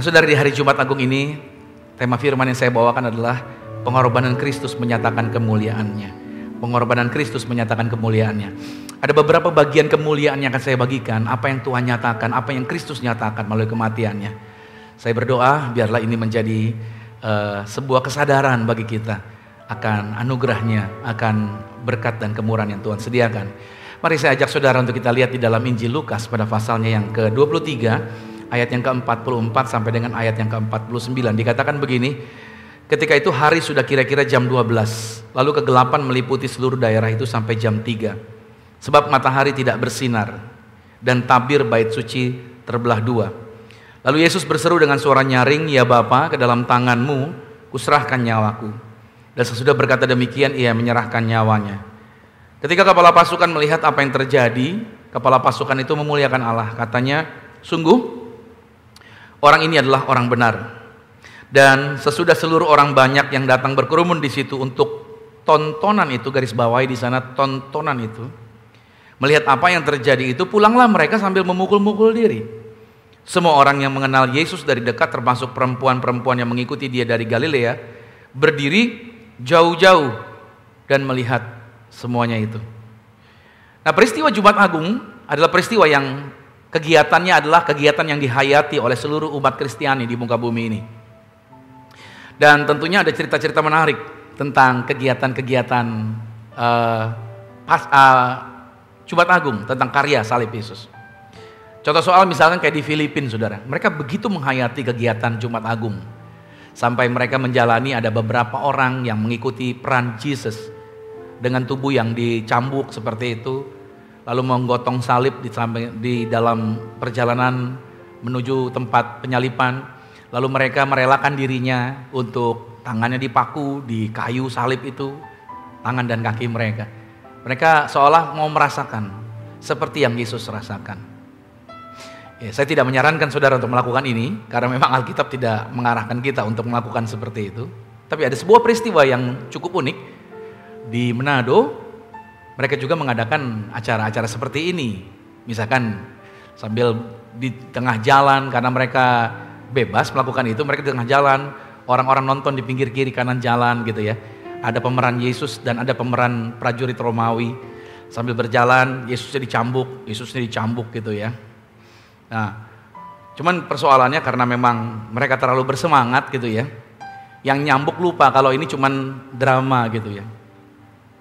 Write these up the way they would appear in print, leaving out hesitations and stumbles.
Saudara, di hari Jumat Agung ini, tema firman yang saya bawakan adalah pengorbanan Kristus menyatakan kemuliaannya. Pengorbanan Kristus menyatakan kemuliaannya. Ada beberapa bagian kemuliaan yang akan saya bagikan, apa yang Tuhan nyatakan, apa yang Kristus nyatakan melalui kematiannya. Saya berdoa biarlah ini menjadi sebuah kesadaran bagi kita akan anugerahnya, akan berkat dan kemurahan yang Tuhan sediakan. Mari saya ajak saudara untuk kita lihat di dalam Injil Lukas pada pasalnya yang ke-23, ayat yang ke-44 sampai dengan ayat yang ke-49. Dikatakan begini, ketika itu hari sudah kira-kira jam 12, lalu kegelapan meliputi seluruh daerah itu sampai jam 3. Sebab matahari tidak bersinar dan tabir bait suci terbelah dua. Lalu Yesus berseru dengan suara nyaring, "Ya Bapa, ke dalam tangan-Mu kuserahkan nyawaku." Dan sesudah berkata demikian, ia menyerahkan nyawanya. Ketika kepala pasukan melihat apa yang terjadi, kepala pasukan itu memuliakan Allah. Katanya, "Sungguh, orang ini adalah orang benar." Dan sesudah seluruh orang banyak yang datang berkerumun di situ untuk tontonan itu, garis bawahi di sana tontonan itu, melihat apa yang terjadi itu, pulanglah mereka sambil memukul-mukul diri. Semua orang yang mengenal Yesus dari dekat, termasuk perempuan-perempuan yang mengikuti dia dari Galilea, berdiri jauh-jauh dan melihat semuanya itu. Nah, peristiwa Jumat Agung adalah peristiwa yang kegiatannya adalah kegiatan yang dihayati oleh seluruh umat Kristiani di muka bumi ini. Dan tentunya ada cerita-cerita menarik tentang kegiatan-kegiatan Jumat Agung, tentang karya salib Yesus. Contoh soal misalkan kayak di Filipina, saudara. Mereka begitu menghayati kegiatan Jumat Agung. Sampai mereka menjalani, ada beberapa orang yang mengikuti peran Yesus dengan tubuh yang dicambuk seperti itu. Lalu menggotong salib di dalam perjalanan menuju tempat penyalipan. Lalu mereka merelakan dirinya untuk tangannya dipaku di kayu salib itu, tangan dan kaki mereka. Mereka seolah mau merasakan seperti yang Yesus rasakan. Ya, saya tidak menyarankan saudara untuk melakukan ini, karena memang Alkitab tidak mengarahkan kita untuk melakukan seperti itu. Tapi ada sebuah peristiwa yang cukup unik di Manado. Mereka juga mengadakan acara-acara seperti ini. Misalkan sambil di tengah jalan, karena mereka bebas melakukan itu, mereka di tengah jalan, orang-orang nonton di pinggir kiri kanan jalan gitu ya. Ada pemeran Yesus dan ada pemeran prajurit Romawi. Sambil berjalan, Yesusnya dicambuk gitu ya. Nah, cuman persoalannya karena memang mereka terlalu bersemangat gitu ya. Yang nyambuk lupa kalau ini cuman drama gitu ya.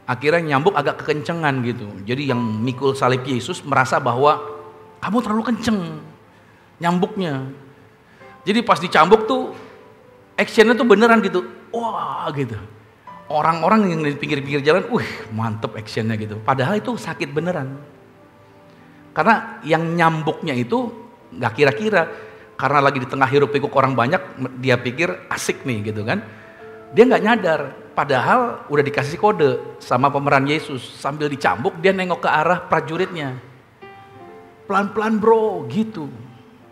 Akhirnya nyambuk agak kekencengan gitu. Jadi yang mikul salib Yesus merasa bahwa kamu terlalu kenceng nyambuknya. Jadi pas dicambuk tuh actionnya tuh beneran gitu. Wah gitu. Orang-orang yang di pinggir-pinggir jalan, mantep actionnya gitu. Padahal itu sakit beneran. Karena yang nyambuknya itu gak kira-kira. Karena lagi di tengah hiruk pikuk orang banyak, dia pikir asik nih gitu kan. Dia gak nyadar. Padahal udah dikasih kode sama pemeran Yesus. Sambil dicambuk, dia nengok ke arah prajuritnya. Pelan-pelan bro gitu.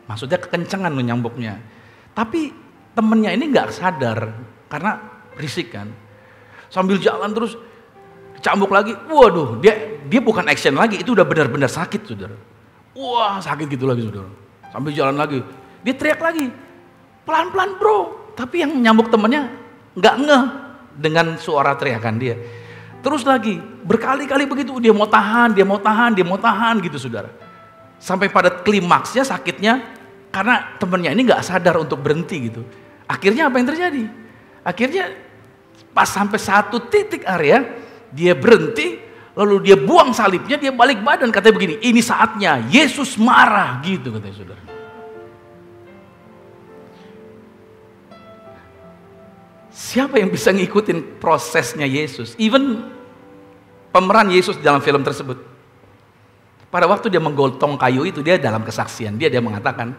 Maksudnya kekencengan lo nyambuknya. Tapi temennya ini gak sadar. Karena berisik kan. Sambil jalan terus dicambuk lagi. Waduh, dia bukan action lagi. Itu udah benar-benar sakit, saudara. Wah, sakit gitu lagi, saudara. Sambil jalan lagi. Dia teriak lagi. Pelan-pelan bro. Tapi yang nyambuk temennya gak ngeh dengan suara teriakan dia. Terus lagi, berkali-kali begitu. Dia mau tahan gitu, saudara. Sampai pada klimaksnya sakitnya. Karena temennya ini gak sadar untuk berhenti gitu. Akhirnya apa yang terjadi? Akhirnya pas sampai satu titik area, dia berhenti, lalu dia buang salibnya, dia balik badan, katanya begini, ini saatnya Yesus marah, gitu katanya saudara. Siapa yang bisa ngikutin prosesnya Yesus? Even pemeran Yesus dalam film tersebut, pada waktu dia menggotong kayu itu, dia dalam kesaksian, dia mengatakan,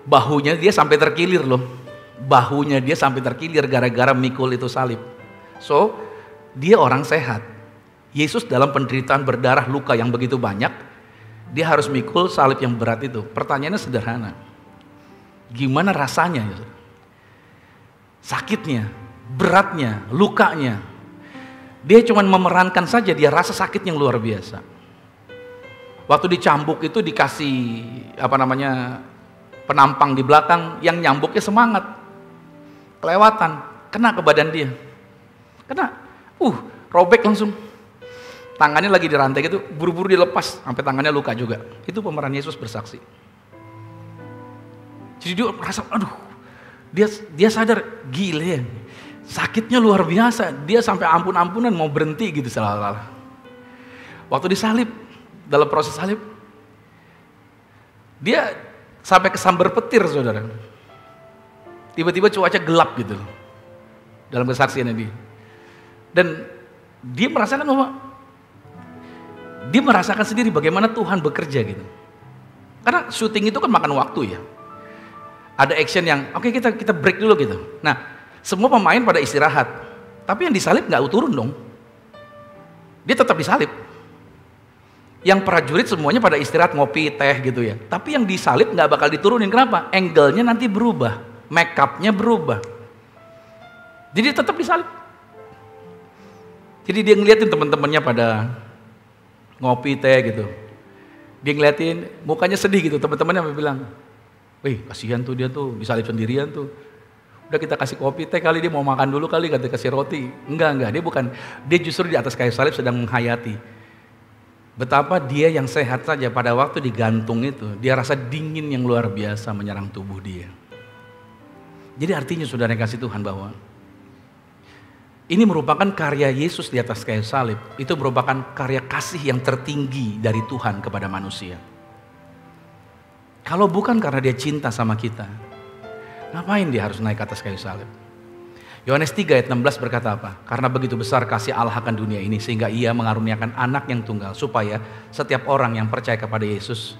bahunya dia sampai terkilir loh. Bahunya dia sampai terkilir gara-gara mikul itu salib. So, dia orang sehat. Yesus dalam penderitaan berdarah luka yang begitu banyak, dia harus mikul salib yang berat itu. Pertanyaannya sederhana. Gimana rasanya? Sakitnya, beratnya, lukanya. Dia cuma memerankan saja, dia rasa sakit yang luar biasa. Waktu dicambuk itu dikasih penampang di belakang yang nyambuknya semangat. Kelewatan, kena ke badan dia. Kena, robek langsung. Tangannya lagi di rantai gitu, buru-buru dilepas, sampai tangannya luka juga. Itu pemeran Yesus bersaksi. Jadi dia merasa, dia sadar, gile ya. Sakitnya luar biasa, dia sampai ampun-ampunan mau berhenti gitu salah-salah. Waktu disalib, dalam proses salib, dia sampai kesambar petir saudara. Tiba-tiba cuaca gelap gitu loh, dalam kesaksiannya dia. Dan dia merasakan sendiri bagaimana Tuhan bekerja gitu. Karena syuting itu kan makan waktu ya. Ada action yang, oke, kita break dulu gitu. Nah, semua pemain pada istirahat, tapi yang disalib nggak turun dong. Dia tetap disalib. Yang prajurit semuanya pada istirahat ngopi, teh gitu ya. Tapi yang disalib nggak bakal diturunin. Kenapa? Angle-nya nanti berubah, make up-nya berubah. Jadi tetap disalib. Jadi dia ngeliatin teman-temannya pada ngopi, teh gitu. Dia ngeliatin, mukanya sedih gitu. Teman-temannya bilang, wih kasihan tuh dia tuh disalib sendirian tuh. Udah kita kasih kopi teh kali, dia mau makan dulu kali, kita kasih roti. Enggak, dia justru di atas kayu salib sedang menghayati betapa dia yang sehat saja pada waktu digantung itu, dia rasa dingin yang luar biasa menyerang tubuh dia. Jadi artinya saudara yang kasih Tuhan bahwa ini merupakan karya Yesus di atas kayu salib, itu merupakan karya kasih yang tertinggi dari Tuhan kepada manusia. Kalau bukan karena dia cinta sama kita, ngapain dia harus naik ke atas kayu salib? Yohanes 3 ayat 16 berkata apa? Karena begitu besar kasih Allah akan dunia ini sehingga ia mengaruniakan anak yang tunggal supaya setiap orang yang percaya kepada Yesus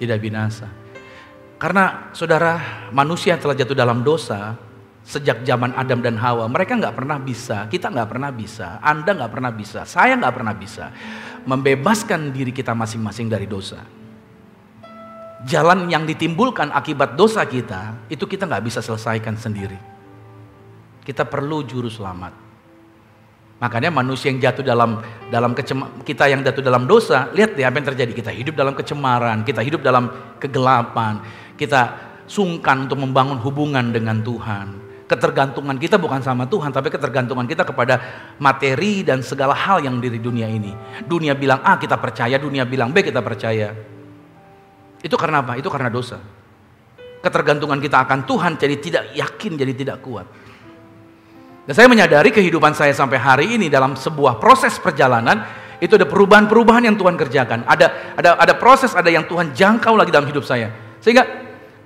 tidak binasa. Karena saudara, manusia telah jatuh dalam dosa sejak zaman Adam dan Hawa. Mereka nggak pernah bisa, kita nggak pernah bisa, Anda nggak pernah bisa, saya nggak pernah bisa membebaskan diri kita masing-masing dari dosa. Jalan yang ditimbulkan akibat dosa kita, itu kita nggak bisa selesaikan sendiri. Kita perlu juru selamat. Makanya manusia yang jatuh kita yang jatuh dalam dosa, lihat deh apa yang terjadi. Kita hidup dalam kecemaran, kita hidup dalam kegelapan, kita sungkan untuk membangun hubungan dengan Tuhan. Ketergantungan kita bukan sama Tuhan, tapi ketergantungan kita kepada materi dan segala hal yang dari dunia ini. Dunia bilang A, kita percaya, dunia bilang B, kita percaya. Itu karena apa? Itu karena dosa. Ketergantungan kita akan Tuhan jadi tidak yakin, jadi tidak kuat. Dan saya menyadari kehidupan saya sampai hari ini dalam sebuah proses perjalanan, itu ada perubahan-perubahan yang Tuhan kerjakan. Ada proses, ada yang Tuhan jangkau lagi dalam hidup saya. Sehingga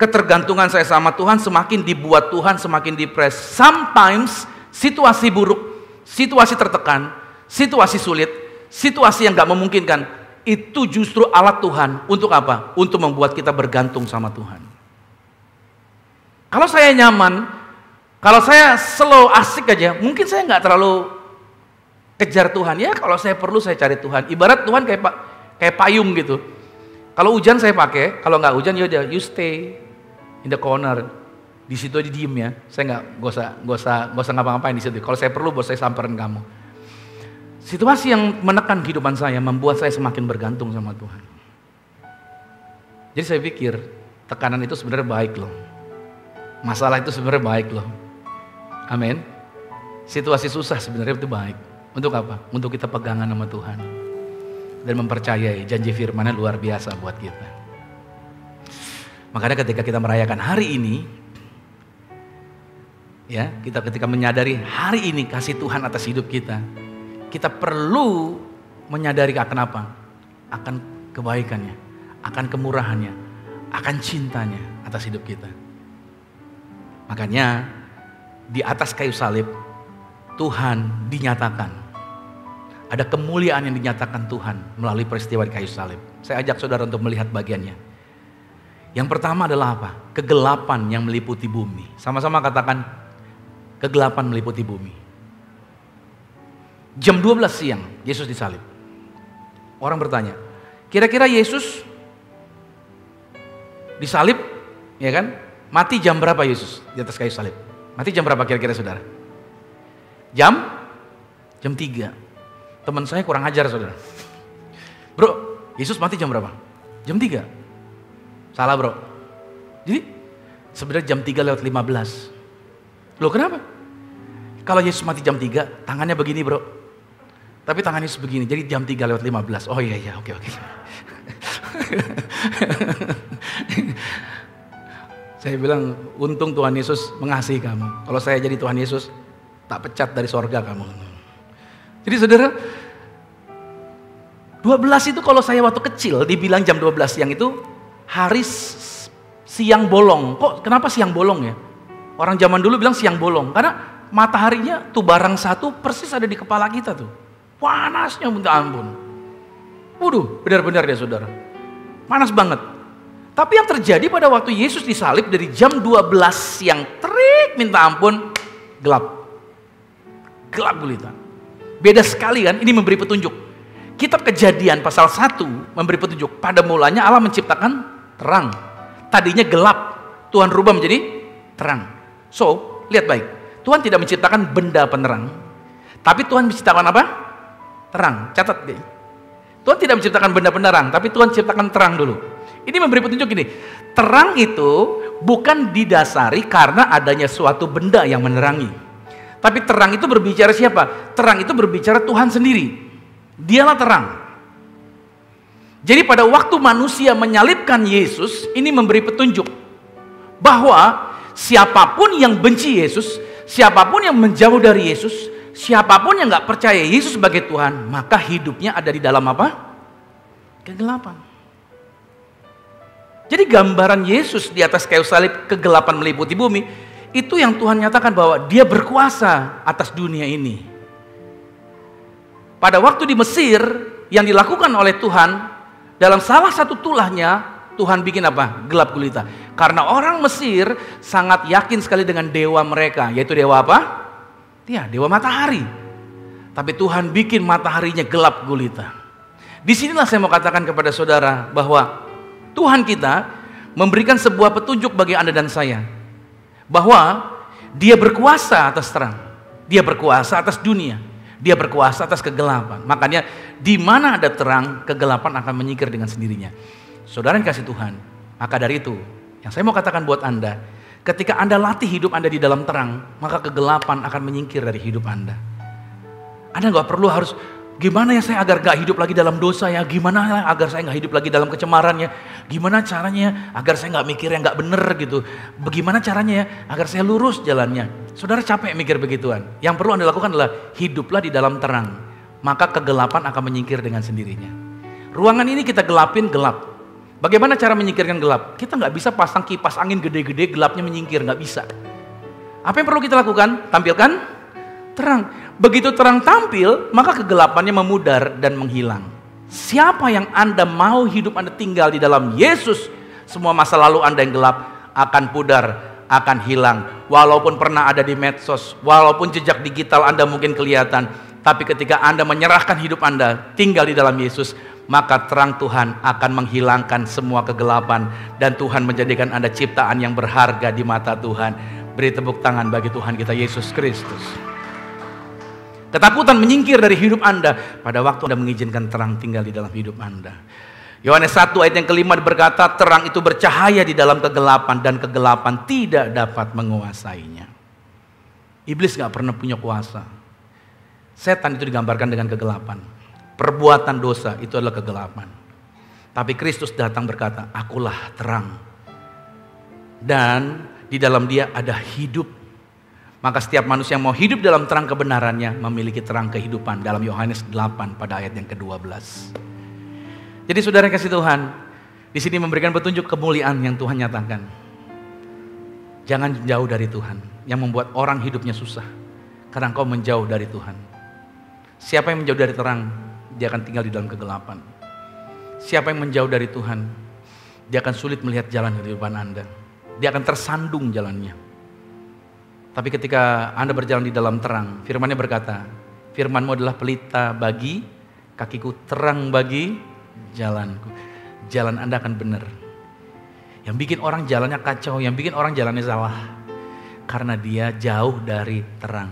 ketergantungan saya sama Tuhan semakin dibuat Tuhan semakin depres. Sometimes situasi buruk, situasi tertekan, situasi sulit, situasi yang gak memungkinkan, itu justru alat Tuhan untuk apa? Untuk membuat kita bergantung sama Tuhan. Kalau saya nyaman, kalau saya slow, asik aja, mungkin saya nggak terlalu kejar Tuhan. Ya kalau saya perlu saya cari Tuhan. Ibarat Tuhan kayak payung gitu. Kalau hujan saya pakai, kalau nggak hujan ya udah, you stay in the corner. Di situ aja diem ya. Saya nggak usah ngapa-ngapain di situ. Kalau saya perlu, bos saya samperin kamu. Situasi yang menekan kehidupan saya membuat saya semakin bergantung sama Tuhan. Jadi saya pikir tekanan itu sebenarnya baik loh. Masalah itu sebenarnya baik loh. Amin. Situasi susah sebenarnya itu baik. Untuk apa? Untuk kita pegangan sama Tuhan. Dan mempercayai janji firman-Nya luar biasa buat kita. Makanya ketika kita merayakan hari ini, ya, kita ketika menyadari hari ini kasih Tuhan atas hidup kita, kita perlu menyadari akan apa? Akan kebaikannya, akan kemurahannya, akan cintanya atas hidup kita. Makanya di atas kayu salib Tuhan dinyatakan. Ada kemuliaan yang dinyatakan Tuhan melalui peristiwa di kayu salib. Saya ajak saudara untuk melihat bagiannya. Yang pertama adalah apa? Kegelapan yang meliputi bumi. Sama-sama katakan, kegelapan meliputi bumi. Jam 12 siang Yesus disalib. Orang bertanya, kira-kira Yesus disalib, ya kan? Mati jam berapa Yesus di atas kayu salib? Mati jam berapa kira-kira saudara? Jam 3. Teman saya kurang ajar saudara. Bro, Yesus mati jam berapa? Jam 3. Salah bro. Jadi Sebenarnya jam 3 lewat 15. Loh kenapa? Kalau Yesus mati jam 3, tangannya begini bro. Tapi tangan Yesus begini, jadi jam 3 lewat 15. Oh iya, oke. Saya bilang, untung Tuhan Yesus mengasihi kamu. Kalau saya jadi Tuhan Yesus, tak pecat dari sorga kamu. Jadi saudara, 12 itu kalau saya waktu kecil dibilang jam 12 siang itu hari siang bolong. Kok kenapa siang bolong ya? Orang zaman dulu bilang siang bolong. Karena mataharinya tuh barang satu persis ada di kepala kita tuh. Panasnya minta ampun. Waduh, benar-benar ya saudara. Panas banget. Tapi yang terjadi pada waktu Yesus disalib dari jam 12 siang terik minta ampun, gelap. Gelap gulita. Beda sekali kan, ini memberi petunjuk. Kitab Kejadian pasal 1 memberi petunjuk. Pada mulanya Allah menciptakan terang. Tadinya gelap, Tuhan rubah menjadi terang. So, lihat baik. Tuhan tidak menciptakan benda penerang. Tapi Tuhan menciptakan apa? Terang. Catat deh. Tuhan tidak menciptakan benda penerang, tapi Tuhan ciptakan terang dulu. Ini memberi petunjuk ini. Terang itu bukan didasari karena adanya suatu benda yang menerangi. Tapi terang itu berbicara siapa? Terang itu berbicara Tuhan sendiri. Dialah terang. Jadi pada waktu manusia menyalibkan Yesus, ini memberi petunjuk bahwa siapapun yang benci Yesus, siapapun yang menjauh dari Yesus, siapapun yang gak percaya Yesus sebagai Tuhan, maka hidupnya ada di dalam apa? Kegelapan. Jadi gambaran Yesus di atas kayu salib, kegelapan meliputi bumi, itu yang Tuhan nyatakan bahwa dia berkuasa atas dunia ini. Pada waktu di Mesir, yang dilakukan oleh Tuhan, dalam salah satu tulahnya, Tuhan bikin apa? Gelap gulita. Karena orang Mesir sangat yakin sekali dengan dewa mereka, yaitu dewa apa? Ya, dewa matahari. Tapi Tuhan bikin mataharinya gelap gulita. Disinilah saya mau katakan kepada saudara bahwa Tuhan kita memberikan sebuah petunjuk bagi Anda dan saya. Bahwa dia berkuasa atas terang. Dia berkuasa atas dunia. Dia berkuasa atas kegelapan. Makanya di mana ada terang, kegelapan akan menyingkir dengan sendirinya. Saudara yang kasih Tuhan, maka dari itu yang saya mau katakan buat Anda, ketika Anda latih hidup Anda di dalam terang, maka kegelapan akan menyingkir dari hidup Anda. Anda gak perlu harus, gimana ya saya agar gak hidup lagi dalam dosa ya, gimana agar saya gak hidup lagi dalam kecemaran ya, gimana caranya agar saya gak mikir yang gak bener gitu, bagaimana caranya ya agar saya lurus jalannya. Saudara capek mikir begituan. Yang perlu Anda lakukan adalah hiduplah di dalam terang, maka kegelapan akan menyingkir dengan sendirinya. Ruangan ini kita gelapin, gelap. Bagaimana cara menyingkirkan gelap? Kita nggak bisa pasang kipas angin gede-gede, gelapnya menyingkir, nggak bisa. Apa yang perlu kita lakukan? Tampilkan terang. Begitu terang tampil, maka kegelapannya memudar dan menghilang. Siapa yang Anda mau hidup Anda tinggal di dalam Yesus, semua masa lalu Anda yang gelap akan pudar, akan hilang. Walaupun pernah ada di medsos, walaupun jejak digital Anda mungkin kelihatan, tapi ketika Anda menyerahkan hidup Anda tinggal di dalam Yesus, maka terang Tuhan akan menghilangkan semua kegelapan dan Tuhan menjadikan Anda ciptaan yang berharga di mata Tuhan. Beri tepuk tangan bagi Tuhan kita Yesus Kristus. Ketakutan menyingkir dari hidup Anda pada waktu Anda mengizinkan terang tinggal di dalam hidup Anda. Yohanes 1 ayat yang kelima berkata, terang itu bercahaya di dalam kegelapan dan kegelapan tidak dapat menguasainya. Iblis gak pernah punya kuasa. Setan itu digambarkan dengan kegelapan. Perbuatan dosa itu adalah kegelapan. Tapi Kristus datang berkata, akulah terang. Dan di dalam dia ada hidup. Maka setiap manusia yang mau hidup dalam terang kebenarannya memiliki terang kehidupan. Dalam Yohanes 8 pada ayat yang ke-12. Jadi saudara yang kasih Tuhan, di sini memberikan petunjuk kemuliaan yang Tuhan nyatakan. Jangan jauh dari Tuhan. Yang membuat orang hidupnya susah. Karena engkau menjauh dari Tuhan. Siapa yang menjauh dari terang, dia akan tinggal di dalam kegelapan. Siapa yang menjauh dari Tuhan, dia akan sulit melihat jalan kehidupan Anda. Dia akan tersandung jalannya. Tapi ketika Anda berjalan di dalam terang, firman-Nya berkata, firman-Mu adalah pelita bagi kakiku, terang bagi jalanku. Jalan Anda akan benar. Yang bikin orang jalannya kacau, yang bikin orang jalannya salah, karena dia jauh dari terang.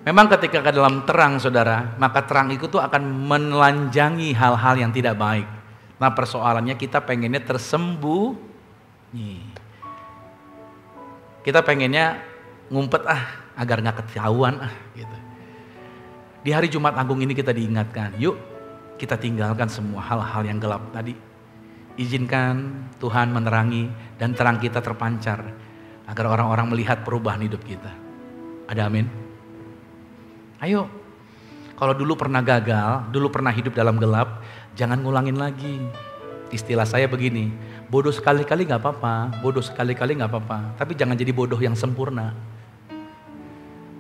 Memang ketika ke dalam terang saudara, maka terang itu tuh akan menelanjangi hal-hal yang tidak baik. Nah persoalannya kita pengennya tersembunyi. Kita pengennya ngumpet agar nggak ketahuan gitu. Di hari Jumat Agung ini kita diingatkan, yuk kita tinggalkan semua hal-hal yang gelap tadi. Izinkan Tuhan menerangi dan terang kita terpancar agar orang-orang melihat perubahan hidup kita. Ada amin? Ayo, kalau dulu pernah gagal, dulu pernah hidup dalam gelap, jangan ngulangin lagi. Istilah saya begini, bodoh sekali-kali gak apa-apa, bodoh sekali-kali gak apa-apa, tapi jangan jadi bodoh yang sempurna.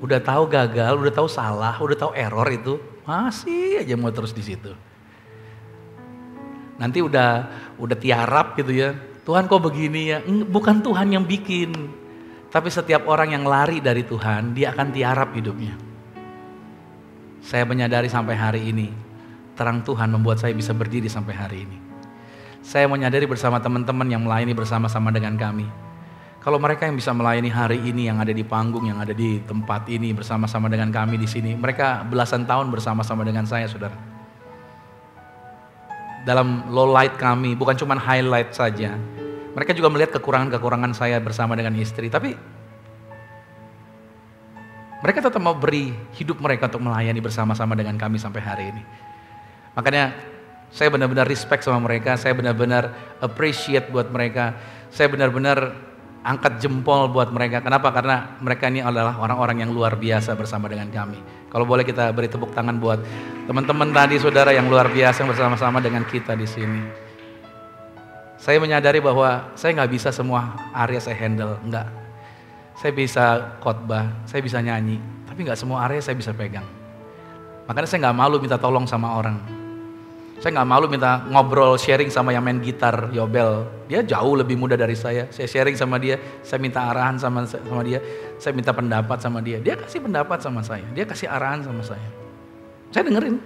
Udah tahu gagal, udah tahu salah, udah tahu error itu, masih aja mau terus di situ. Nanti udah tiarap gitu ya, Tuhan kok begini ya, bukan Tuhan yang bikin. Tapi setiap orang yang lari dari Tuhan, dia akan tiarap hidupnya. Saya menyadari sampai hari ini, terang Tuhan membuat saya bisa berdiri sampai hari ini. Saya menyadari bersama teman-teman yang melayani bersama-sama dengan kami. Kalau mereka yang bisa melayani hari ini, yang ada di panggung, yang ada di tempat ini bersama-sama dengan kami di sini, mereka belasan tahun bersama-sama dengan saya, saudara. Dalam low light kami, bukan cuma highlight saja. Mereka juga melihat kekurangan-kekurangan saya bersama dengan istri. Tapi mereka tetap mau beri hidup mereka untuk melayani bersama-sama dengan kami sampai hari ini. Makanya saya benar-benar respect sama mereka. Saya benar-benar appreciate buat mereka. Saya benar-benar angkat jempol buat mereka. Kenapa? Karena mereka ini adalah orang-orang yang luar biasa bersama dengan kami. Kalau boleh kita beri tepuk tangan buat teman-teman tadi, saudara yang luar biasa yang bersama-sama dengan kita di sini. Saya menyadari bahwa saya nggak bisa semua area saya handle, enggak. Saya bisa khotbah, saya bisa nyanyi, tapi nggak semua area saya bisa pegang. Makanya saya nggak malu minta tolong sama orang. Saya nggak malu minta ngobrol, sharing sama yang main gitar, Yobel. Dia jauh lebih muda dari saya sharing sama dia, saya minta arahan sama dia, saya minta pendapat sama dia. Dia kasih pendapat sama saya, dia kasih arahan sama saya. Saya dengerin.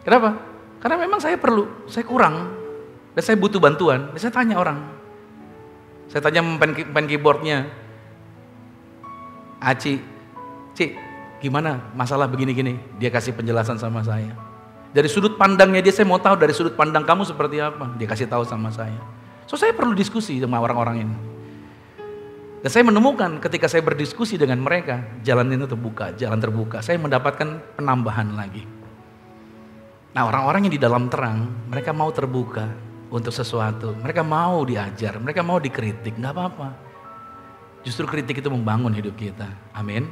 Kenapa? Karena memang saya perlu, saya kurang, dan saya butuh bantuan. Dan saya tanya orang. Saya tanya pen keyboardnya, Ci, gimana masalah begini-gini? Dia kasih penjelasan sama saya. Dari sudut pandangnya dia, saya mau tahu dari sudut pandang kamu seperti apa. Dia kasih tahu sama saya. So saya perlu diskusi sama orang-orang ini. Dan saya menemukan ketika saya berdiskusi dengan mereka, jalan itu terbuka, jalan terbuka. Saya mendapatkan penambahan lagi. Nah, orang-orang yang di dalam terang, mereka mau terbuka untuk sesuatu. Mereka mau diajar, mereka mau dikritik, nggak apa-apa. Justru kritik itu membangun hidup kita. Amin.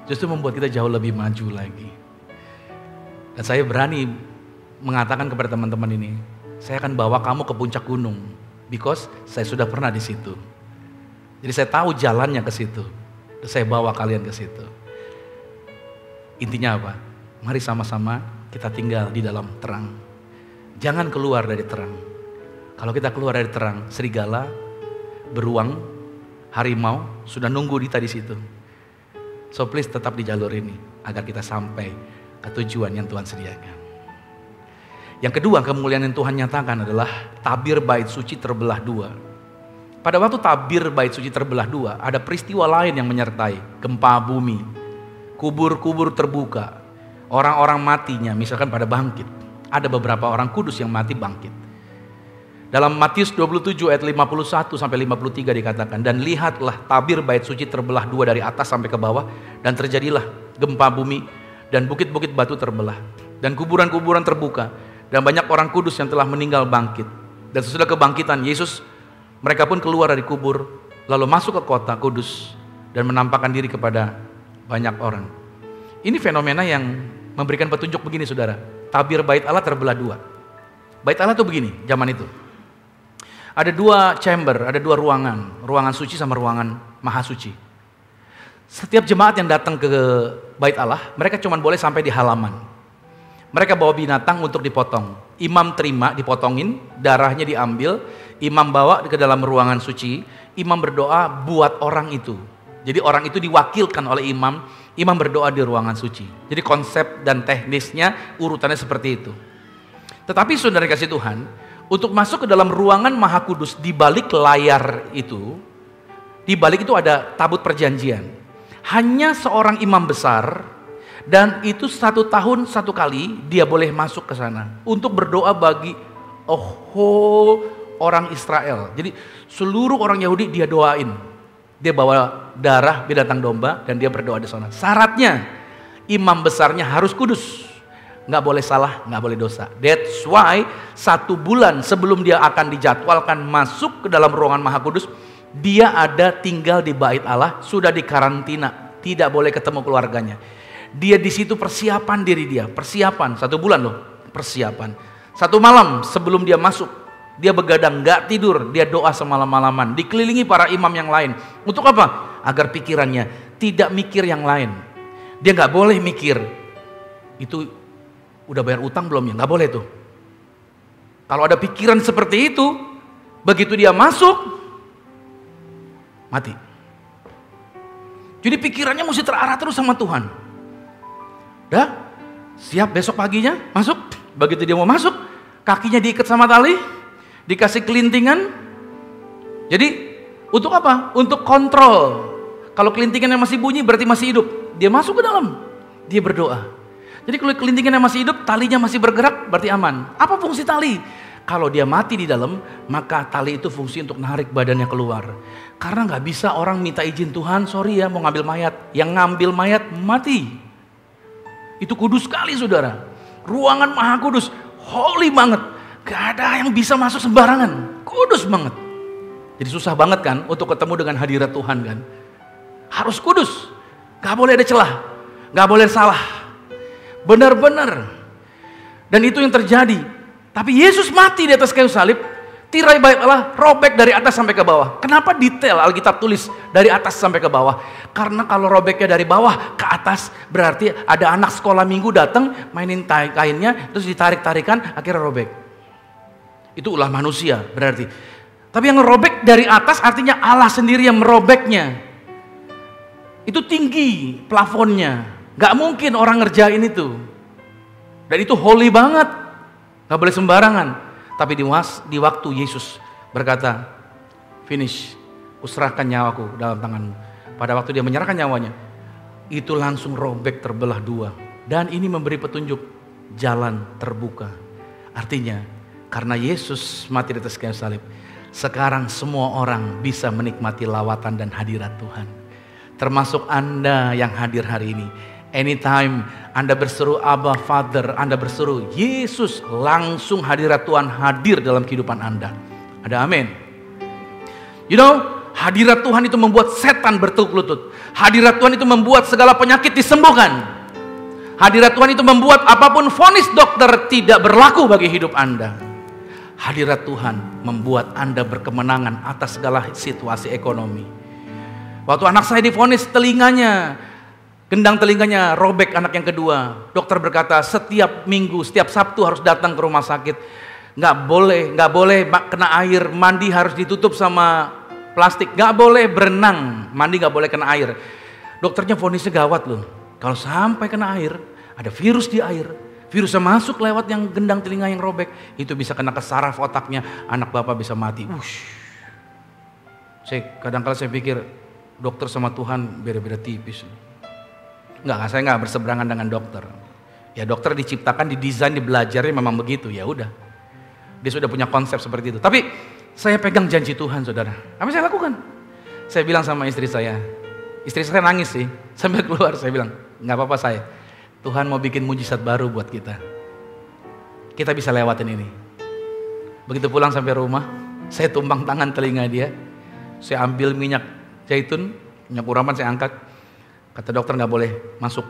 Justru membuat kita jauh lebih maju lagi. Dan saya berani mengatakan kepada teman-teman ini, saya akan bawa kamu ke puncak gunung, because saya sudah pernah di situ. Jadi saya tahu jalannya ke situ. Dan saya bawa kalian ke situ. Intinya apa? Mari sama-sama kita tinggal di dalam terang. Jangan keluar dari terang. Kalau kita keluar dari terang, serigala, beruang, harimau sudah nunggu kita di situ. So please tetap di jalur ini agar kita sampai ke tujuan yang Tuhan sediakan. Yang kedua, kemuliaan yang Tuhan nyatakan adalah tabir bait suci terbelah dua. Pada waktu tabir bait suci terbelah dua, ada peristiwa lain yang menyertai, gempa bumi, kubur-kubur terbuka, orang-orang matinya misalkan pada bangkit. Ada beberapa orang kudus yang mati bangkit. Dalam Matius 27 ayat 51 sampai 53 dikatakan, dan lihatlah tabir bait suci terbelah dua dari atas sampai ke bawah, dan terjadilah gempa bumi, dan bukit-bukit batu terbelah, dan kuburan-kuburan terbuka, dan banyak orang kudus yang telah meninggal bangkit. Dan sesudah kebangkitan Yesus, mereka pun keluar dari kubur, lalu masuk ke kota kudus, dan menampakkan diri kepada banyak orang. Ini fenomena yang memberikan petunjuk begini, saudara. Tabir bait Allah terbelah dua. Bait Allah itu begini, zaman itu. Ada dua chamber, ada dua ruangan. Ruangan suci sama ruangan maha suci. Setiap jemaat yang datang ke bait Allah, mereka cuma boleh sampai di halaman. Mereka bawa binatang untuk dipotong. Imam terima, dipotongin, darahnya diambil. Imam bawa ke dalam ruangan suci. Imam berdoa buat orang itu. Jadi orang itu diwakilkan oleh imam. Imam berdoa di ruangan suci. Jadi konsep dan teknisnya urutannya seperti itu. Tetapi saudara kasih Tuhan, untuk masuk ke dalam ruangan maha kudus, di balik layar itu, di balik itu ada tabut perjanjian. Hanya seorang imam besar, dan itu 1 tahun 1 kali dia boleh masuk ke sana untuk berdoa bagi orang Israel. Jadi seluruh orang Yahudi dia doain. Dia bawa darah binatang domba dan dia berdoa di sana. Syaratnya imam besarnya harus kudus. Nggak boleh salah, nggak boleh dosa. That's why 1 bulan sebelum dia akan dijadwalkan masuk ke dalam ruangan Maha Kudus, dia ada tinggal di bait Allah, sudah dikarantina, tidak boleh ketemu keluarganya. Dia di situ persiapan diri dia, persiapan 1 bulan loh, persiapan. 1 malam sebelum dia masuk, dia begadang, nggak tidur, dia doa semalam-malaman, dikelilingi para imam yang lain. Untuk apa? Agar pikirannya tidak mikir yang lain. Dia nggak boleh mikir, itu udah bayar utang belum ya? Nggak boleh tuh. Kalau ada pikiran seperti itu, begitu dia masuk, mati. Jadi pikirannya mesti terarah terus sama Tuhan. Dah, siap besok paginya masuk. Begitu dia mau masuk, kakinya diikat sama tali, dikasih kelintingan. Jadi untuk apa? Untuk kontrol. Kalau kelintingannya masih bunyi berarti masih hidup. Dia masuk ke dalam, dia berdoa. Jadi kalau kelintingannya masih hidup, talinya masih bergerak, berarti aman. Apa fungsi tali? Kalau dia mati di dalam, maka tali itu fungsi untuk narik badannya keluar. Karena nggak bisa orang minta izin, Tuhan sorry ya mau ngambil mayat. Yang ngambil mayat mati. Itu kudus sekali saudara. Ruangan Maha Kudus, holy banget. Gak ada yang bisa masuk sembarangan. Kudus banget. Jadi susah banget kan untuk ketemu dengan hadirat Tuhan kan. Harus kudus. Gak boleh ada celah. Gak boleh salah. Benar-benar. Dan itu yang terjadi. Tapi Yesus mati di atas kayu salib. Tirai bait Allah robek dari atas sampai ke bawah. Kenapa detail Alkitab tulis dari atas sampai ke bawah? Karena kalau robeknya dari bawah ke atas, berarti ada anak sekolah minggu datang mainin kainnya, terus ditarik-tarikan, akhirnya robek. Itu ulah manusia berarti. Tapi yang robek dari atas artinya Allah sendiri yang merobeknya. Itu tinggi plafonnya. Gak mungkin orang ngerjain itu. Dan itu holy banget. Gak boleh sembarangan. Tapi di waktu Yesus berkata, finish, kuserahkan nyawaku dalam tanganmu. Pada waktu dia menyerahkan nyawanya, itu langsung robek terbelah 2. Dan ini memberi petunjuk, jalan terbuka. Artinya, karena Yesus mati di atas kayu salib, sekarang semua orang bisa menikmati lawatan dan hadirat Tuhan. Termasuk Anda yang hadir hari ini. Anytime Anda berseru Abba Father, Anda berseru Yesus, langsung hadirat Tuhan hadir dalam kehidupan Anda. Ada amin. You know, hadirat Tuhan itu membuat setan bertukuk lutut. Hadirat Tuhan itu membuat segala penyakit disembuhkan. Hadirat Tuhan itu membuat apapun vonis dokter tidak berlaku bagi hidup Anda. Hadirat Tuhan membuat Anda berkemenangan atas segala situasi ekonomi. Waktu anak saya divonis telinganya, gendang telinganya robek anak yang kedua. Dokter berkata setiap minggu, setiap Sabtu harus datang ke rumah sakit. Nggak boleh kena air, mandi harus ditutup sama plastik. Nggak boleh berenang, mandi nggak boleh kena air. Dokternya vonisnya gawat loh. Kalau sampai kena air, ada virus di air. Virusnya masuk lewat yang gendang telinga yang robek. Itu bisa kena ke saraf otaknya, anak bapak bisa mati. Kadang-kadang saya pikir dokter sama Tuhan beda-beda tipis. Enggak, saya nggak berseberangan dengan dokter. Ya dokter diciptakan, didesain, dibelajarnya memang begitu. Ya udah, dia sudah punya konsep seperti itu. Tapi saya pegang janji Tuhan, saudara. Apa saya lakukan? Saya bilang sama istri saya nangis sih sambil keluar. Saya bilang, nggak apa-apa saya. Tuhan mau bikin mujizat baru buat kita. Kita bisa lewatin ini. Begitu pulang sampai rumah, saya tumbang tangan telinga dia. Saya ambil minyak zaitun, minyak urapan saya angkat. Kata dokter nggak boleh masuk.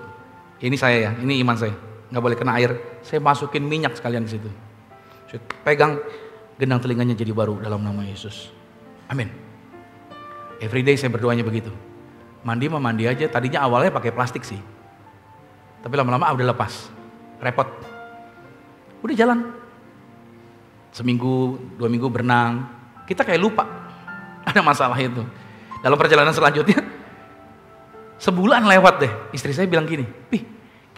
Ini saya ya, ini iman saya. Nggak boleh kena air. Saya masukin minyak sekalian di situ. Saya pegang gendang telinganya jadi baru dalam nama Yesus. Amin. Everyday saya berdoanya begitu. Mandi mah mandi aja. Tadinya awalnya pakai plastik sih. Tapi lama-lama udah lepas. Repot. Udah jalan. Seminggu, 2 minggu berenang. Kita kayak lupa. Ada masalah itu. Dalam perjalanan selanjutnya, sebulan lewat deh. Istri saya bilang gini, Pih,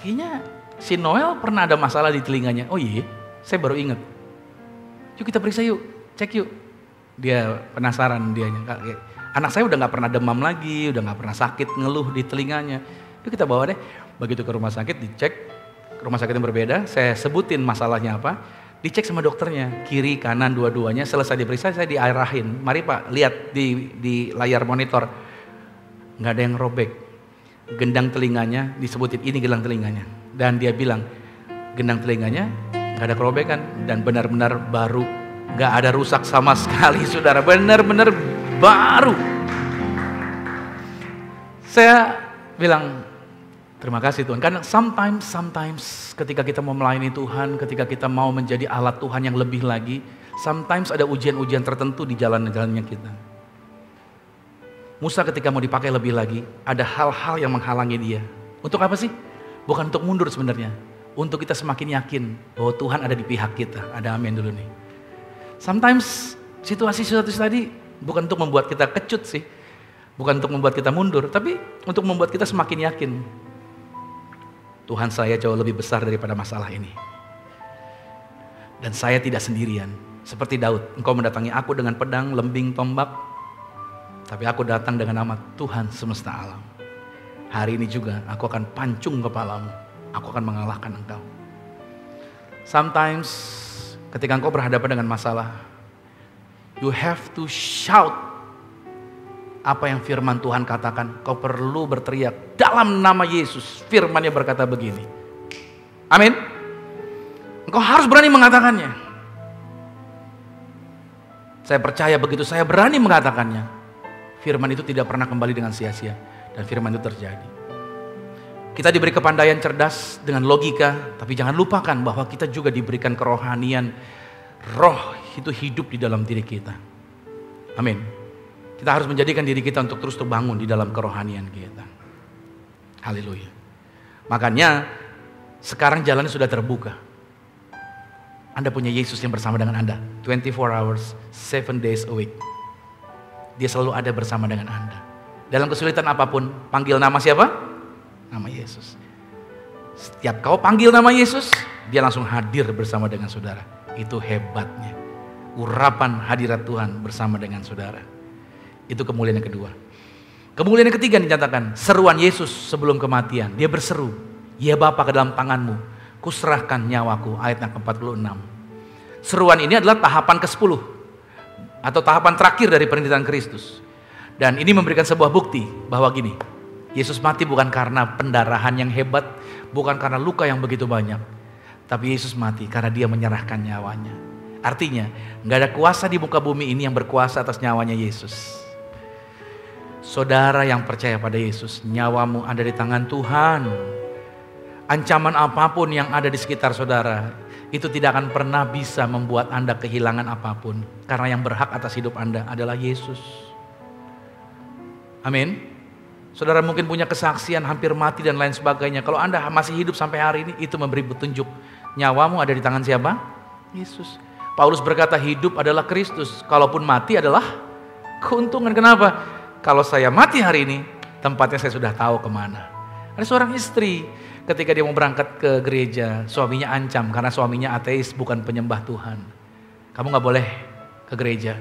kayaknya si Noel pernah ada masalah di telinganya. Oh iya, saya baru ingat. Yuk kita periksa yuk, cek yuk. Dia penasaran dianya. Anak saya udah gak pernah demam lagi, udah gak pernah sakit, ngeluh di telinganya. Yuk kita bawa deh. Begitu ke rumah sakit, dicek. Rumah sakit yang berbeda, saya sebutin masalahnya apa. Dicek sama dokternya, kiri, kanan, dua-duanya. Selesai diperiksa, saya diarahin. Mari Pak, lihat di layar monitor. nggak ada yang robek. Gendang telinganya disebutin ini gendang telinganya. Dan dia bilang gendang telinganya nggak ada kerobekan dan benar-benar baru, nggak ada rusak sama sekali saudara, benar-benar baru. Saya bilang terima kasih Tuhan, karena sometimes ketika kita mau melayani Tuhan, ketika kita mau menjadi alat Tuhan yang lebih lagi, sometimes ada ujian-ujian tertentu di jalan-jalannya kita. Musa ketika mau dipakai lebih lagi, ada hal-hal yang menghalangi dia. Untuk apa sih? Bukan untuk mundur sebenarnya. Untuk kita semakin yakin bahwa Tuhan ada di pihak kita. Ada amin dulu nih. Sometimes situasi-situasi tadi bukan untuk membuat kita kecut sih. Bukan untuk membuat kita mundur, tapi untuk membuat kita semakin yakin. Tuhan saya jauh lebih besar daripada masalah ini. Dan saya tidak sendirian. Seperti Daud, engkau mendatangi aku dengan pedang, lembing, tombak. Tapi aku datang dengan nama Tuhan semesta alam. Hari ini juga aku akan pancung kepalamu. Aku akan mengalahkan engkau. Sometimes ketika engkau berhadapan dengan masalah, you have to shout apa yang firman Tuhan katakan. Kau perlu berteriak dalam nama Yesus. Firman-Nya berkata begini. Amin. Engkau harus berani mengatakannya. Saya percaya begitu saya berani mengatakannya, firman itu tidak pernah kembali dengan sia-sia. Dan firman itu terjadi. Kita diberi kepandaian cerdas dengan logika, tapi jangan lupakan bahwa kita juga diberikan kerohanian. Roh itu hidup di dalam diri kita. Amin. Kita harus menjadikan diri kita untuk terus terbangun di dalam kerohanian kita. Haleluya. Makanya sekarang jalannya sudah terbuka. Anda punya Yesus yang bersama dengan Anda. 24 hours, 7 days a week. Dia selalu ada bersama dengan Anda. Dalam kesulitan apapun, panggil nama siapa? Nama Yesus. Setiap kau panggil nama Yesus, dia langsung hadir bersama dengan saudara. Itu hebatnya. Urapan hadirat Tuhan bersama dengan saudara. Itu kemuliaan yang kedua. Kemuliaan yang ketiga dinyatakan, seruan Yesus sebelum kematian. Dia berseru, ya Bapa ke dalam tanganmu, kuserahkan nyawaku. Ayat yang ke-46. Seruan ini adalah tahapan ke-10. Atau tahapan terakhir dari penderitaan Kristus. Dan ini memberikan sebuah bukti bahwa gini, Yesus mati bukan karena pendarahan yang hebat, bukan karena luka yang begitu banyak, tapi Yesus mati karena dia menyerahkan nyawanya. Artinya, gak ada kuasa di muka bumi ini yang berkuasa atas nyawanya Yesus. Saudara yang percaya pada Yesus, nyawamu ada di tangan Tuhan. Ancaman apapun yang ada di sekitar saudara, itu tidak akan pernah bisa membuat Anda kehilangan apapun. Karena yang berhak atas hidup Anda adalah Yesus. Amin. Saudara mungkin punya kesaksian hampir mati dan lain sebagainya. Kalau Anda masih hidup sampai hari ini, itu memberi petunjuk. Nyawamu ada di tangan siapa? Yesus. Paulus berkata hidup adalah Kristus. Kalaupun mati adalah keuntungan. Kenapa? Kalau saya mati hari ini, tempatnya saya sudah tahu kemana. Ada seorang istri. Ketika dia mau berangkat ke gereja, suaminya ancam karena suaminya ateis, bukan penyembah Tuhan. Kamu gak boleh ke gereja.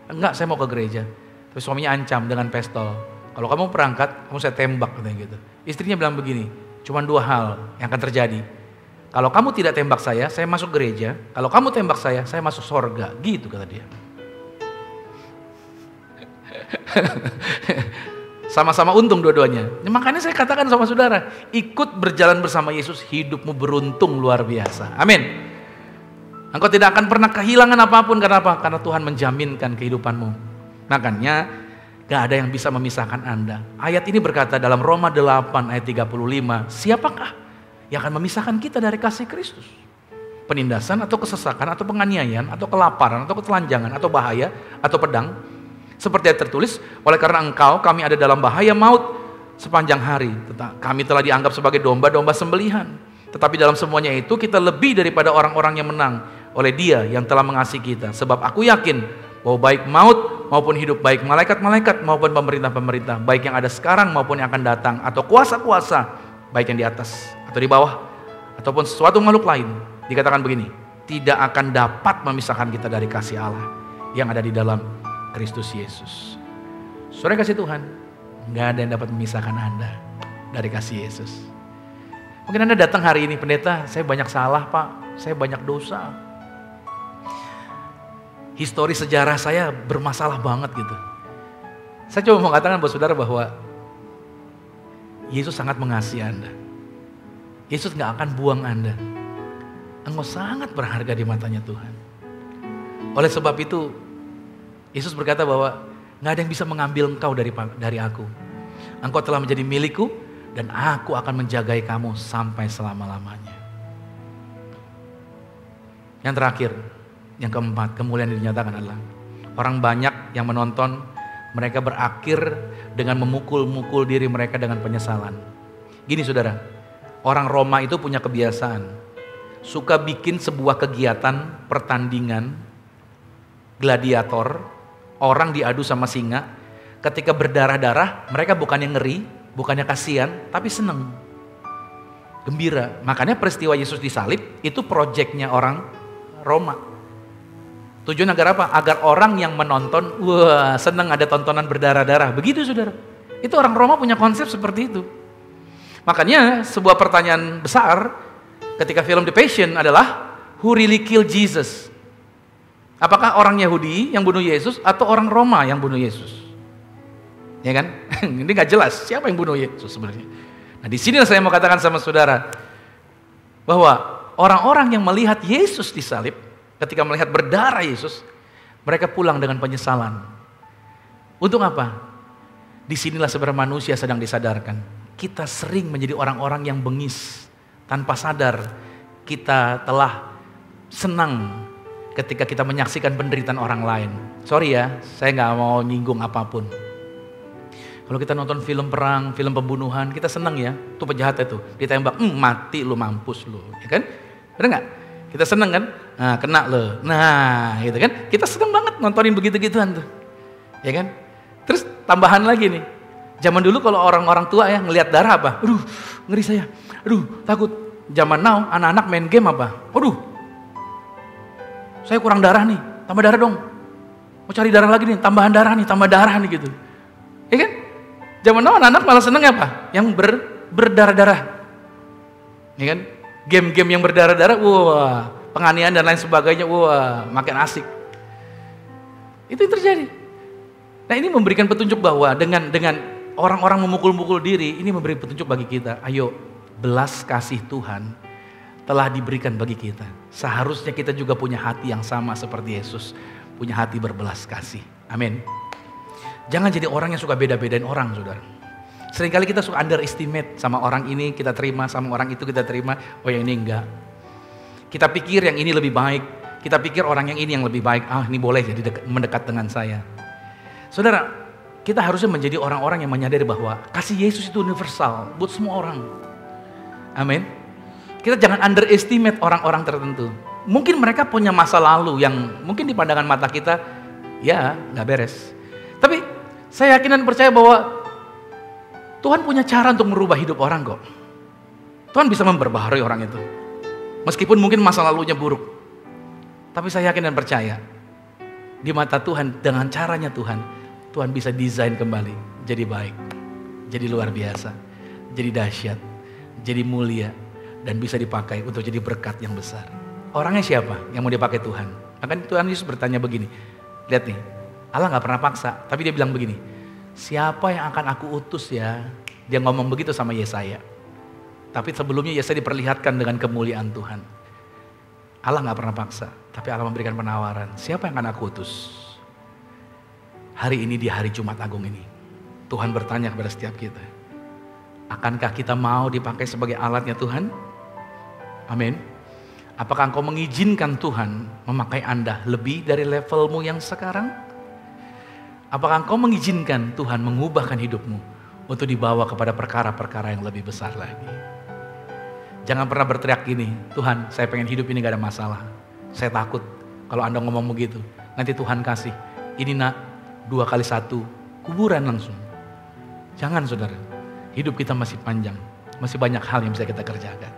Enggak, saya mau ke gereja. Tapi suaminya ancam dengan pistol. Kalau kamu berangkat, kamu saya tembak katanya gitu. Istrinya bilang begini, cuma 2 hal yang akan terjadi. Kalau kamu tidak tembak saya masuk gereja. Kalau kamu tembak saya masuk sorga. Gitu kata dia. Sama-sama untung dua-duanya. Makanya saya katakan sama saudara, ikut berjalan bersama Yesus, hidupmu beruntung luar biasa. Amin. Engkau tidak akan pernah kehilangan apapun. Karena apa? Karena Tuhan menjaminkan kehidupanmu. Makanya gak ada yang bisa memisahkan Anda. Ayat ini berkata dalam Roma 8 ayat 35, siapakah yang akan memisahkan kita dari kasih Kristus? Penindasan atau kesesakan atau penganiayaan atau kelaparan atau ketelanjangan atau bahaya atau pedang? Seperti yang tertulis, oleh karena engkau kami ada dalam bahaya maut sepanjang hari. Kami telah dianggap sebagai domba-domba sembelihan. Tetapi dalam semuanya itu kita lebih daripada orang-orang yang menang oleh Dia yang telah mengasihi kita. Sebab aku yakin bahwa baik maut maupun hidup, baik malaikat-malaikat maupun pemerintah-pemerintah, baik yang ada sekarang maupun yang akan datang, atau kuasa-kuasa, baik yang di atas atau di bawah, ataupun sesuatu makhluk lain, dikatakan begini, tidak akan dapat memisahkan kita dari kasih Allah yang ada di dalam Kristus Yesus. Saudara kasih Tuhan, gak ada yang dapat memisahkan Anda dari kasih Yesus. Mungkin Anda datang hari ini, pendeta, saya banyak salah Pak, saya banyak dosa. Histori sejarah saya bermasalah banget gitu. Saya coba mau katakan buat saudara bahwa Yesus sangat mengasihi Anda. Yesus gak akan buang Anda. Engkau sangat berharga di matanya Tuhan. Oleh sebab itu, Yesus berkata bahwa gak ada yang bisa mengambil engkau dari aku. Engkau telah menjadi milikku dan aku akan menjagai kamu sampai selama-lamanya. Yang terakhir, yang keempat, kemuliaan yang dinyatakan adalah orang banyak yang menonton, mereka berakhir dengan memukul-mukul diri mereka dengan penyesalan. Gini saudara, orang Roma itu punya kebiasaan, suka bikin sebuah kegiatan pertandingan gladiator, orang diadu sama singa. Ketika berdarah-darah, mereka bukannya ngeri, bukannya kasihan, tapi seneng, gembira. Makanya peristiwa Yesus disalib itu proyeknya orang Roma. Tujuan agar apa? Agar orang yang menonton, wah seneng ada tontonan berdarah-darah. Begitu saudara. Itu orang Roma punya konsep seperti itu. Makanya sebuah pertanyaan besar ketika film The Passion adalah, who really killed Jesus? Apakah orang Yahudi yang bunuh Yesus atau orang Roma yang bunuh Yesus? Ya kan? Ini gak jelas siapa yang bunuh Yesus sebenarnya. Nah di sini saya mau katakan sama saudara bahwa orang-orang yang melihat Yesus disalib, ketika melihat berdarah Yesus, mereka pulang dengan penyesalan. Untuk apa? Disinilah sebenarnya manusia sedang disadarkan. Kita sering menjadi orang-orang yang bengis. Tanpa sadar kita telah senang ketika kita menyaksikan penderitaan orang lain. Sorry ya, saya gak mau nyinggung apapun. Kalau kita nonton film perang, film pembunuhan, kita senang ya. Tuh penjahat itu, ditembak, mati lu, mampus lu, ya kan? Benar nggak? Kita senang kan? Nah, kena lo. Nah, gitu kan? Kita senang banget nontonin begitu-gituan tuh, ya kan? Terus tambahan lagi nih, zaman dulu kalau orang-orang tua ya ngelihat darah apa? Aduh, ngeri saya. Aduh, takut. Zaman now, anak-anak main game apa? Aduh, saya kurang darah nih, tambah darah dong. Mau cari darah lagi nih, tambahan darah nih, tambah darah nih gitu, ya kan? Zaman now anak-anak malah seneng apa? Yang berdarah-darah, ya kan? Game-game yang berdarah-darah, wah, penganiayaan dan lain sebagainya, wah, makin asik. Itu yang terjadi. Nah ini memberikan petunjuk bahwa dengan orang-orang memukul-mukul diri, ini memberi petunjuk bagi kita. Ayo, belas kasih Tuhan telah diberikan bagi kita. Seharusnya kita juga punya hati yang sama seperti Yesus, punya hati berbelas kasih. Amin. Jangan jadi orang yang suka beda-bedain orang, saudara. Seringkali kita suka underestimate, sama orang ini kita terima, sama orang itu kita terima, oh yang ini enggak. Kita pikir yang ini lebih baik, kita pikir orang yang ini yang lebih baik, ini boleh jadi mendekat dengan saya. Saudara, kita harusnya menjadi orang-orang yang menyadari bahwa kasih Yesus itu universal buat semua orang. Amin. Kita jangan underestimate orang-orang tertentu. Mungkin mereka punya masa lalu yang mungkin di pandangan mata kita, ya gak beres. Tapi saya yakin dan percaya bahwa Tuhan punya cara untuk merubah hidup orang kok. Tuhan bisa memperbaharui orang itu. Meskipun mungkin masa lalunya buruk. Tapi saya yakin dan percaya, di mata Tuhan, dengan caranya Tuhan bisa desain kembali. Jadi baik, jadi luar biasa, jadi dahsyat, jadi mulia, dan bisa dipakai untuk jadi berkat yang besar. Orangnya siapa yang mau dipakai Tuhan? Maka Tuhan Yesus bertanya begini, lihat nih, Allah gak pernah paksa, tapi dia bilang begini, siapa yang akan aku utus ya? Dia ngomong begitu sama Yesaya. Tapi sebelumnya Yesaya diperlihatkan dengan kemuliaan Tuhan. Allah gak pernah paksa, tapi Allah memberikan penawaran. Siapa yang akan aku utus? Hari ini di hari Jumat Agung ini, Tuhan bertanya kepada setiap kita, akankah kita mau dipakai sebagai alatnya Tuhan? Amin. Apakah engkau mengizinkan Tuhan memakai Anda lebih dari levelmu yang sekarang? Apakah engkau mengizinkan Tuhan mengubahkan hidupmu untuk dibawa kepada perkara-perkara yang lebih besar lagi? Jangan pernah berteriak gini, Tuhan saya pengen hidup ini gak ada masalah. Saya takut kalau Anda ngomong begitu, nanti Tuhan kasih, ini nak 2 kali 1, kuburan langsung. Jangan saudara, hidup kita masih panjang, masih banyak hal yang bisa kita kerjakan.